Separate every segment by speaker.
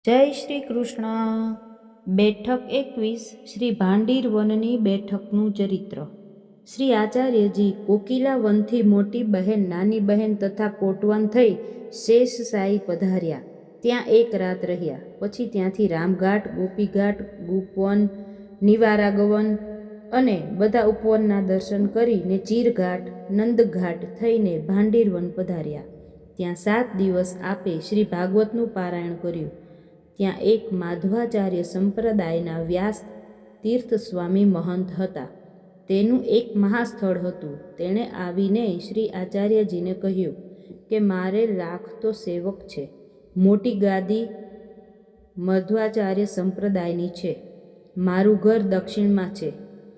Speaker 1: જય શ્રી કૃષ્ણ। બેઠક 21 શ્રી ભાંડીર વનની બેઠકનું ચરિત્ર। શ્રી આચાર્યજી કોકિલા વનથી મોટી બહેન, નાની બહેન તથા કોટવાન થઈ શેષશાહી પધાર્યા। ત્યાં એક રાત રહ્યા। પછી ત્યાંથી રામઘાટ, ગોપીઘાટ, ગોપવન, નિવારાગવન અને બધા ઉપવનના દર્શન કરીને ચીરઘાટ, નંદઘાટ થઈને ભાંડીર વન પધાર્યા। ત્યાં 7 દિવસ આપે શ્રી ભાગવતનું પારાયણ કર્યું। ત્યાં એક માધવાચાર્ય સંપ્રદાયના વ્યાસ તીર્થ સ્વામી મહંત હતા। તેનું એક મહાસ્થળ હતું। તેણે આવીને શ્રી આચાર્યજીને કહ્યું કે મારે લાખ તો સેવક છે। મોટી ગાદી મધ્વાચાર્ય સંપ્રદાયની છે। મારું ઘર દક્ષિણમાં છે।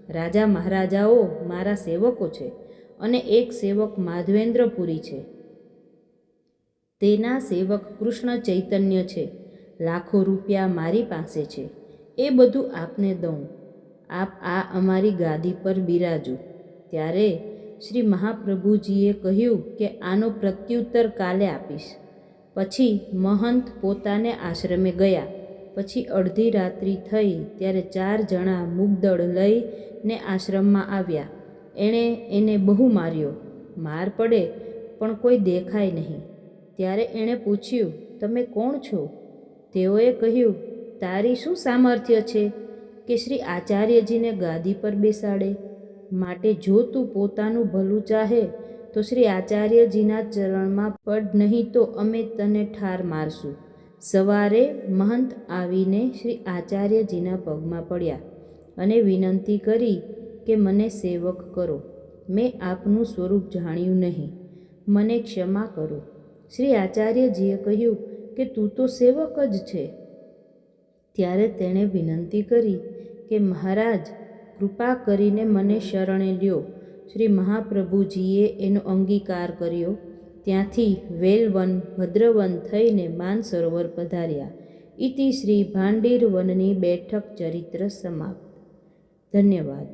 Speaker 1: રાજા મહારાજાઓ મારા સેવકો છે અને એક સેવક માધવેન્દ્રપુરી છે। તેના સેવક કૃષ્ણ ચૈતન્ય છે। લાખો રૂપિયા મારી પાસે છે। એ બધું આપને દઉં। આપ આ અમારી ગાદી પર બિરાજો। ત્યારે શ્રી મહાપ્રભુજીએ કહ્યું કે આનો પ્રત્યુત્તર કાલે આપીશ। પછી મહંત પોતાને આશ્રમે ગયા। પછી અડધી રાત્રિ થઈ ત્યારે 4 જણા મુગદળ લઈને આશ્રમમાં આવ્યા। એણે એને બહુ માર્યો। માર પડે પણ કોઈ દેખાય નહીં। ત્યારે એણે પૂછ્યું, તમે કોણ છો? તેઓએ કહ્યું, તારી શું સામર્થ્ય છે કે શ્રી આચાર્યજીને ગાદી પર બેસાડે? માટે જો તું પોતાનું ભલું ચાહે તો શ્રી આચાર્યજીના ચરણમાં પડ, નહીં તો અમે તને ઠાર મારશું। સવારે મહંત આવીને શ્રી આચાર્યજીના પગમાં પડ્યા અને વિનંતી કરી કે મને સેવક કરો। મેં આપનું સ્વરૂપ જાણ્યું નહીં। મને ક્ષમા કરો। શ્રી આચાર્યજીએ કહ્યું કે તું તો સેવક જ છે। ત્યારે તેણે વિનંતી કરી કે મહારાજ, કૃપા કરીને મને શરણે લ્યો। શ્રી મહાપ્રભુજીએ એનો અંગીકાર કર્યો। ત્યાંથી વેલવન, ભદ્રવન થઈને માનસરોવર પધાર્યા। ઇતિ શ્રી ભાંડીર વનની બેઠક ચરિત્ર સમાપ્ત। ધન્યવાદ।